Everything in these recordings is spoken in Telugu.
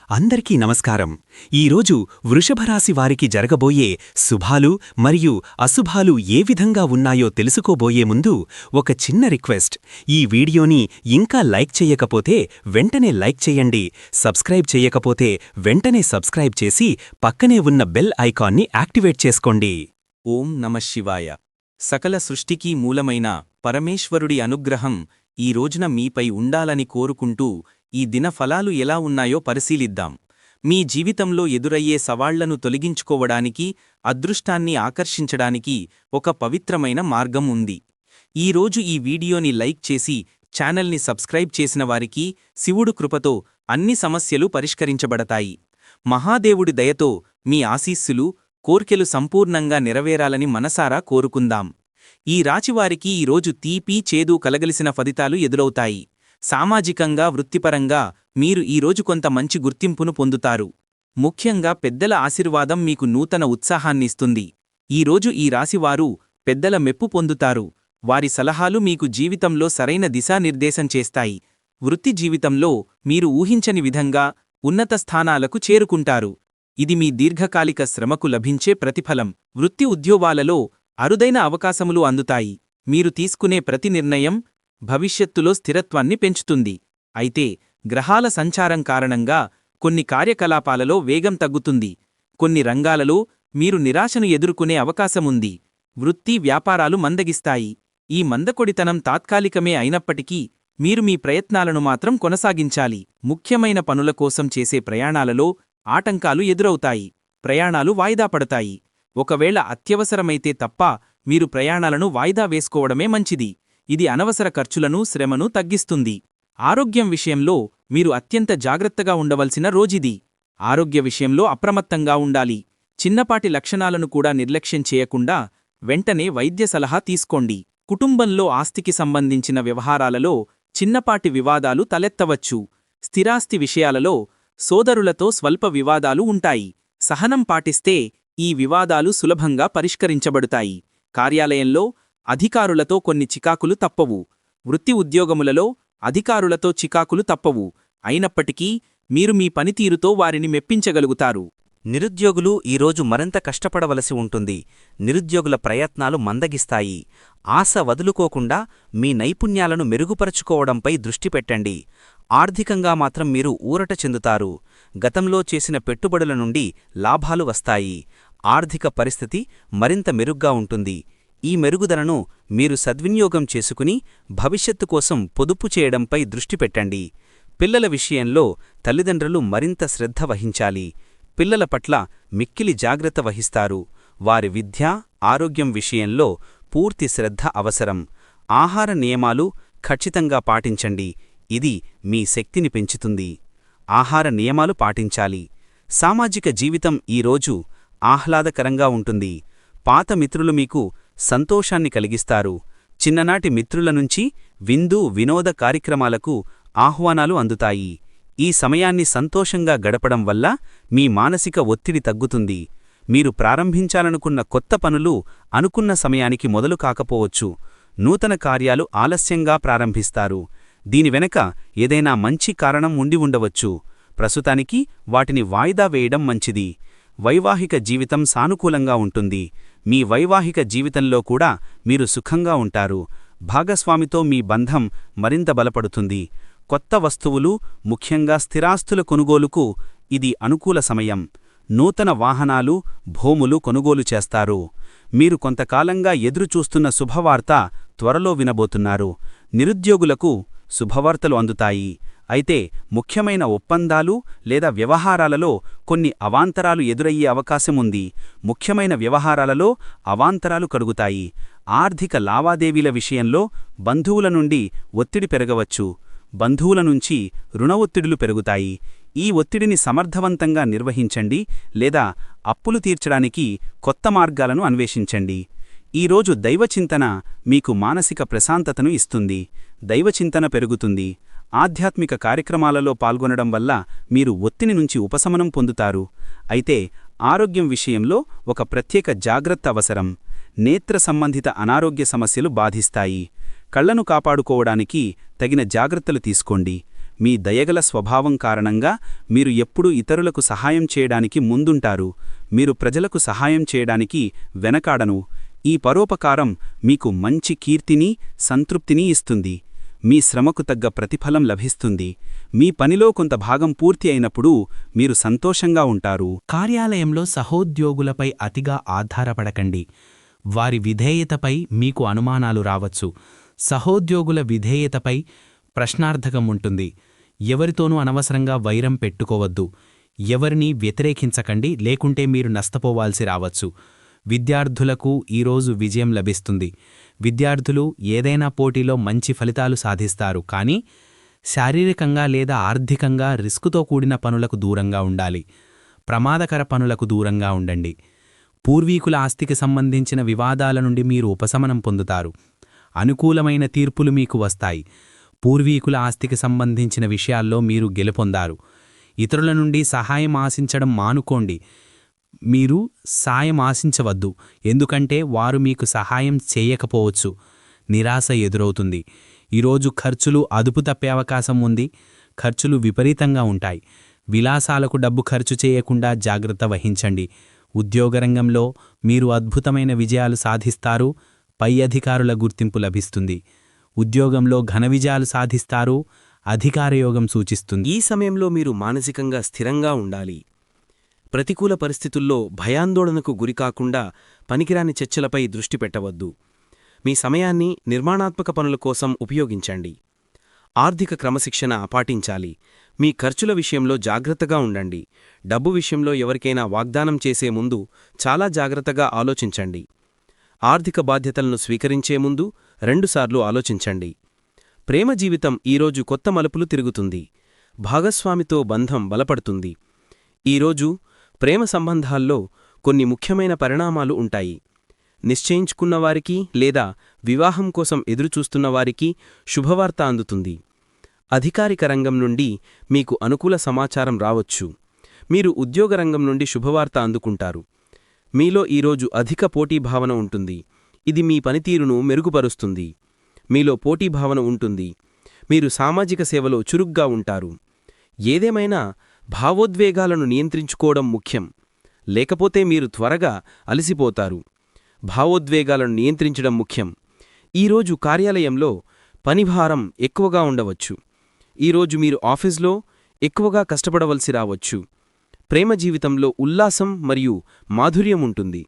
అందరికీ నమస్కారం. ఈరోజు వృషభరాశి వారికి జరగబోయే శుభాలు మరియు అశుభాలు ఏ విధంగా ఉన్నాయో తెలుసుకోబోయే ముందు ఒక చిన్న రిక్వెస్ట్. ఈ వీడియోని ఇంకా లైక్ చెయ్యకపోతే వెంటనే లైక్ చెయ్యండి. సబ్స్క్రైబ్ చెయ్యకపోతే వెంటనే సబ్స్క్రైబ్ చేసి పక్కనే ఉన్న బెల్ ఐకాన్ని యాక్టివేట్ చేసుకోండి. ఓం నమః శివాయ. సకల సృష్టికీ మూలమైన పరమేశ్వరుడి అనుగ్రహం ఈ రోజున మీపై ఉండాలని కోరుకుంటూ ఈ దిన ఫలాలు ఎలా ఉన్నాయో పరిశీలిద్దాం. మీ జీవితంలో ఎదురయ్యే సవాళ్లను తొలగించుకోవడానికి, అదృష్టాన్ని ఆకర్షించడానికి ఒక పవిత్రమైన మార్గం ఉంది. ఈరోజు ఈ వీడియోని లైక్ చేసి ఛానల్ని సబ్స్క్రైబ్ చేసిన వారికి శివుడు కృపతో అన్ని సమస్యలు పరిష్కరించబడతాయి. మహాదేవుడి దయతో మీ ఆశీస్సులు, కోర్కెలు సంపూర్ణంగా నెరవేరాలని మనసారా కోరుకుందాం. ఈ రాశివారికి ఈరోజు తీపి, చేదు కలగలిసిన ఫలితాలు ఎదురవుతాయి. సామాజికంగా, వృత్తిపరంగా మీరు ఈరోజు కొంత మంచి గుర్తింపును పొందుతారు. ముఖ్యంగా పెద్దల ఆశీర్వాదం మీకు నూతన ఉత్సాహాన్నిస్తుంది. ఈరోజు ఈ రాశివారు పెద్దల మెప్పు పొందుతారు. వారి సలహాలు మీకు జీవితంలో సరైన దిశానిర్దేశం చేస్తాయి. వృత్తి జీవితంలో మీరు ఊహించని విధంగా ఉన్నత స్థానాలకు చేరుకుంటారు. ఇది మీ దీర్ఘకాలిక శ్రమకు లభించే ప్రతిఫలం. వృత్తి ఉద్యోగాలలో అరుదైన అవకాశములు అందుతాయి. మీరు తీసుకునే ప్రతి నిర్ణయం భవిష్యత్తులో స్థిరత్వాన్ని పెంచుతుంది. అయితే గ్రహాల సంచారం కారణంగా కొన్ని కార్యకలాపాలలో వేగం తగ్గుతుంది. కొన్ని రంగాలలో మీరు నిరాశను ఎదుర్కొనే అవకాశముంది. వృత్తి, వ్యాపారాలు మందగిస్తాయి. ఈ మందకొడితనం తాత్కాలికమే అయినప్పటికీ మీరు మీ ప్రయత్నాలను మాత్రం కొనసాగించాలి. ముఖ్యమైన పనుల కోసం చేసే ప్రయాణాలలో ఆటంకాలు ఎదురవుతాయి. ప్రయాణాలు వాయిదా పడతాయి. ఒకవేళ అత్యవసరమైతే తప్ప మీరు ప్రయాణాలను వాయిదా వేసుకోవడమే మంచిది. ఇది అనవసర ఖర్చులను, శ్రమను తగ్గిస్తుంది. ఆరోగ్యం విషయంలో మీరు అత్యంత జాగ్రత్తగా ఉండవలసిన రోజిది. ఆరోగ్య విషయంలో అప్రమత్తంగా ఉండాలి. చిన్నపాటి లక్షణాలను కూడా నిర్లక్ష్యం చేయకుండా వెంటనే వైద్య సలహా తీసుకోండి. కుటుంబంలో ఆస్తికి సంబంధించిన వ్యవహారాలలో చిన్నపాటి వివాదాలు తలెత్తవచ్చు. స్థిరాస్తి విషయాలలో సోదరులతో స్వల్ప వివాదాలు ఉంటాయి. సహనం పాటిస్తే ఈ వివాదాలు సులభంగా పరిష్కరించబడతాయి. కార్యాలయంలో అధికారులతో కొన్ని చికాకులు తప్పవు. వృత్తి ఉద్యోగములలో అధికారులతో చికాకులు తప్పవు. అయినప్పటికీ మీరు మీ పనితీరుతో వారిని మెప్పించగలుగుతారు. నిరుద్యోగులు ఈరోజు మరింత కష్టపడవలసి ఉంటుంది. నిరుద్యోగుల ప్రయత్నాలు మందగిస్తాయి. ఆశ వదులుకోకుండా మీ నైపుణ్యాలను మెరుగుపరచుకోవడంపై దృష్టి పెట్టండి. ఆర్థికంగా మాత్రం మీరు ఊరట చెందుతారు. గతంలో చేసిన పెట్టుబడుల నుండి లాభాలు వస్తాయి. ఆర్థిక పరిస్థితి మరింత మెరుగ్గా ఉంటుంది. ఈ మెరుగుదలను మీరు సద్వినియోగం చేసుకుని భవిష్యత్తు కోసం పొదుపు చేయడంపై దృష్టి పెట్టండి. పిల్లల విషయంలో తల్లిదండ్రులు మరింత శ్రద్ధ వహించాలి. పిల్లల పట్ల మిక్కిలి జాగ్రత్త వహిస్తారు. వారి విద్య, ఆరోగ్యం విషయంలో పూర్తి శ్రద్ధ అవసరం. ఆహార నియమాలు ఖచ్చితంగా పాటించండి. ఇది మీ శక్తిని పెంచుతుంది. ఆహార నియమాలు పాటించాలి. సామాజిక జీవితం ఈరోజు ఆహ్లాదకరంగా ఉంటుంది. పాత మిత్రులు మీకు సంతోషాన్ని కలిగిస్తారు. చిన్ననాటి మిత్రుల నుంచి విందు, వినోద కార్యక్రమాలకు ఆహ్వానాలు అందుతాయి. ఈ సమయాన్ని సంతోషంగా గడపడం వల్ల మీ మానసిక ఒత్తిడి తగ్గుతుంది. మీరు ప్రారంభించాలనుకున్న కొత్త పనులు అనుకున్న సమయానికి మొదలు కాకపోవచ్చు. నూతన కార్యాలు ఆలస్యంగా ప్రారంభిస్తారు. దీని వెనక ఏదైనా మంచి కారణం ఉండి ఉండవచ్చు. ప్రస్తుతానికి వాటిని వాయిదా వేయడం మంచిది. వైవాహిక జీవితం సానుకూలంగా ఉంటుంది. మీ వైవాహిక జీవితంలో కూడా మీరు సుఖంగా ఉంటారు. భాగస్వామితో మీ బంధం మరింత బలపడుతుంది. కొత్త వస్తువులు, ముఖ్యంగా స్థిరాస్తుల కొనుగోలుకు ఇది అనుకూల సమయం. నూతన వాహనాలు, భూములు కొనుగోలు చేస్తారు. మీరు కొంతకాలంగా ఎదురుచూస్తున్న శుభవార్త త్వరలో వినబోతున్నారు. నిరుద్యోగులకు శుభవార్తలు అందుతాయి. అయితే ముఖ్యమైన ఒప్పందాలు లేదా వ్యవహారాలలో కొన్ని అవాంతరాలు ఎదురయ్యే అవకాశముంది. ముఖ్యమైన వ్యవహారాలలో అవాంతరాలు కలుగుతాయి. ఆర్థిక లావాదేవీల విషయంలో బంధువుల నుండి ఒత్తిడి పెరగవచ్చు. బంధువుల నుంచి రుణ ఒత్తిడులు పెరుగుతాయి. ఈ ఒత్తిడిని సమర్థవంతంగా నిర్వహించండి లేదా అప్పులు తీర్చడానికి కొత్త మార్గాలను అన్వేషించండి. ఈరోజు దైవచింతన మీకు మానసిక ప్రశాంతతను ఇస్తుంది. దైవచింతన పెరుగుతుంది. ఆధ్యాత్మిక కార్యక్రమాలలో పాల్గొనడం వల్ల మీరు ఒత్తిడి నుంచి ఉపశమనం పొందుతారు. అయితే ఆరోగ్యం విషయంలో ఒక ప్రత్యేక జాగ్రత్త అవసరం. నేత్ర సంబంధిత అనారోగ్య సమస్యలు బాధిస్తాయి. కళ్లను కాపాడుకోవడానికి తగిన జాగ్రత్తలు తీసుకోండి. మీ దయగల స్వభావం కారణంగా మీరు ఎప్పుడూ ఇతరులకు సహాయం చేయడానికి ముందుంటారు. మీరు ప్రజలకు సహాయం చేయడానికి వెనకాడను. ఈ పరోపకారం మీకు మంచి కీర్తిని, సంతృప్తిని ఇస్తుంది. మీ శ్రమకు తగ్గ ప్రతిఫలం లభిస్తుంది. మీ పనిలో కొంత భాగం పూర్తి అయినప్పుడు మీరు సంతోషంగా ఉంటారు. కార్యాలయంలో సహోద్యోగులపై అతిగా ఆధారపడకండి. వారి విధేయతపై మీకు అనుమానాలు రావచ్చు. సహోద్యోగుల విధేయతపై ప్రశ్నార్థకం ఉంటుంది. ఎవరితోనూ అనవసరంగా వైరం పెట్టుకోవద్దు. ఎవరినీ వ్యతిరేకించకండి, లేకుంటే మీరు నష్టపోవాల్సి రావచ్చు. విద్యార్థులకు ఈరోజు విజయం లభిస్తుంది. విద్యార్థులు ఏదైనా పోటీలో మంచి ఫలితాలు సాధిస్తారు. కానీ శారీరకంగా లేదా ఆర్థికంగా రిస్కుతో కూడిన పనులకు దూరంగా ఉండాలి. ప్రమాదకర పనులకు దూరంగా ఉండండి. పూర్వీకుల ఆస్తికి సంబంధించిన వివాదాల నుండి మీరు ఉపశమనం పొందుతారు. అనుకూలమైన తీర్పులు మీకు వస్తాయి. పూర్వీకుల ఆస్తికి సంబంధించిన విషయాల్లో మీరు గెలుపొందారు. ఇతరుల నుండి సహాయం ఆశించడం మానుకోండి. మీరు సాయం ఆశించవద్దు, ఎందుకంటే వారు మీకు సహాయం చేయకపోవచ్చు. నిరాశ ఎదురవుతుంది. ఈరోజు ఖర్చులు అదుపు తప్పే అవకాశం ఉంది. ఖర్చులు విపరీతంగా ఉంటాయి. విలాసాలకు డబ్బు ఖర్చు చేయకుండా జాగ్రత్త వహించండి. ఉద్యోగరంగంలో మీరు అద్భుతమైన విజయాలు సాధిస్తారు. పై అధికారుల గుర్తింపు లభిస్తుంది. ఉద్యోగంలో ఘన విజయాలు సాధిస్తారు. అధికారయోగం సూచిస్తుంది. ఈ సమయంలో మీరు మానసికంగా స్థిరంగా ఉండాలి. ప్రతికూల పరిస్థితుల్లో భయాందోళనకు గురికాకుండా పనికిరాని చర్చలపై దృష్టి పెట్టవద్దు. మీ సమయాన్ని నిర్మాణాత్మక పనుల కోసం ఉపయోగించండి. ఆర్థిక క్రమశిక్షణ పాటించాలి. మీ ఖర్చుల విషయంలో జాగ్రత్తగా ఉండండి. డబ్బు విషయంలో ఎవరికైనా వాగ్దానం చేసే ముందు చాలా జాగ్రత్తగా ఆలోచించండి. ఆర్థిక బాధ్యతలను స్వీకరించే ముందు 2 సార్లు ఆలోచించండి. ప్రేమ జీవితం ఈరోజు కొత్త మలుపులు తిరుగుతుంది. భాగస్వామితో బంధం బలపడుతుంది. ఈరోజు ప్రేమ సంబంధాల్లో కొన్ని ముఖ్యమైన పరిణామాలు ఉంటాయి. నిశ్చయించుకున్నవారికి లేదా వివాహం కోసం ఎదురుచూస్తున్నవారికి శుభవార్త అందుతుంది. అధికారిక రంగం నుండి మీకు అనుకూల సమాచారం రావచ్చు. మీరు ఉద్యోగరంగం నుండి శుభవార్త అందుకుంటారు. మీలో ఈరోజు అధిక పోటీభావన ఉంటుంది. ఇది మీ పనితీరును మెరుగుపరుస్తుంది. మీలో పోటీభావన ఉంటుంది. మీరు సామాజిక సేవలో చురుగ్గా ఉంటారు. ఏదేమైనా భావోద్వేగాలను నియంత్రించుకోవడం ముఖ్యం. లేకపోతే మీరు త్వరగా అలసిపోతారు. భావోద్వేగాలను నియంత్రించడం ముఖ్యం. ఈరోజు కార్యాలయంలో పనిభారం ఎక్కువగా ఉండవచ్చు. ఈరోజు మీరు ఆఫీస్లో ఎక్కువగా కష్టపడవలసి రావచ్చు. ప్రేమ జీవితంలో ఉల్లాసం మరియు మాధుర్యం ఉంటుంది.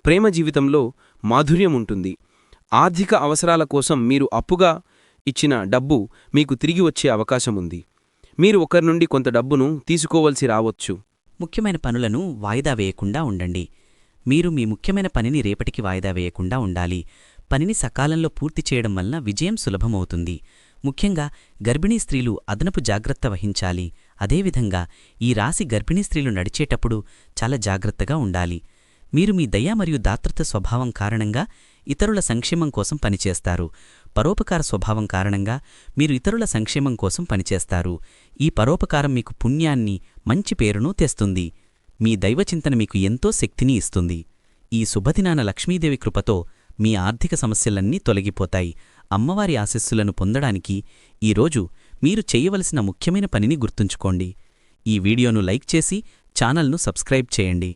ప్రేమ జీవితంలో మాధుర్యం ఉంటుంది. ఆర్థిక అవసరాల కోసం మీరు అప్పుగా ఇచ్చిన డబ్బు మీకు తిరిగి వచ్చే అవకాశముంది. మీరు ఒకరి నుండి కొంత డబ్బును తీసుకోవలసి రావచ్చు. ముఖ్యమైన పనులను వాయిదా వేయకుండా ఉండండి. మీరు మీ ముఖ్యమైన పనిని రేపటికి వాయిదా వేయకుండా ఉండాలి. పనిని సకాలంలో పూర్తి చేయడం వలన విజయం సులభమవుతుంది. ముఖ్యంగా గర్భిణీ స్త్రీలు అదనపు జాగ్రత్త వహించాలి. అదేవిధంగా ఈ రాశి గర్భిణీ స్త్రీలు నడిచేటప్పుడు చాలా జాగ్రత్తగా ఉండాలి. మీరు మీ దయ మరియు దాతృత్వ స్వభావం కారణంగా ఇతరుల సంక్షేమం కోసం పనిచేస్తారు. పరోపకార స్వభావం కారణంగా మీరు ఇతరుల సంక్షేమం కోసం పనిచేస్తారు. ఈ పరోపకారం మీకు పుణ్యాన్ని, మంచి పేరును తెస్తుంది. మీ దైవచింతన మీకు ఎంతో శక్తిని ఇస్తుంది. ఈ శుభదినాన లక్ష్మీదేవి కృపతో మీ ఆర్థిక సమస్యలన్నీ తొలగిపోతాయి. అమ్మవారి ఆశీస్సులను పొందడానికి ఈరోజు మీరు చేయవలసిన ముఖ్యమైన పనిని గుర్తుంచుకోండి. ఈ వీడియోను లైక్ చేసి ఛానల్ను సబ్స్క్రైబ్ చేయండి.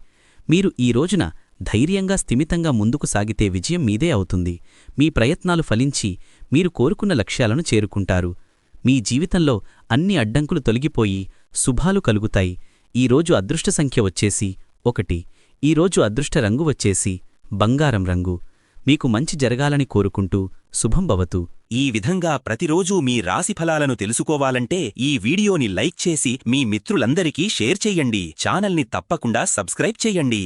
మీరు ఈ రోజున ధైర్యంగా స్థిమితంగా ముందుకు సాగితే విజయం మీదే అవుతుంది. మీ ప్రయత్నాలు ఫలించి మీరు కోరుకున్న లక్ష్యాలను చేరుకుంటారు. మీ జీవితంలో అన్ని అడ్డంకులు తొలగిపోయి శుభాలు కలుగుతాయి. ఈరోజు అదృష్ట సంఖ్య వచ్చేసి 1. ఈరోజు అదృష్ట రంగు వచ్చేసి బంగారం రంగు. మీకు మంచి జరగాలని కోరుకుంటూ శుభం భవతు. ఈ విధంగా ప్రతిరోజూ మీ రాశిఫలాలను తెలుసుకోవాలంటే ఈ వీడియోని లైక్ చేసి మీ మిత్రులందరికీ షేర్ చెయ్యండి. ఛానల్ని తప్పకుండా సబ్స్క్రైబ్ చెయ్యండి.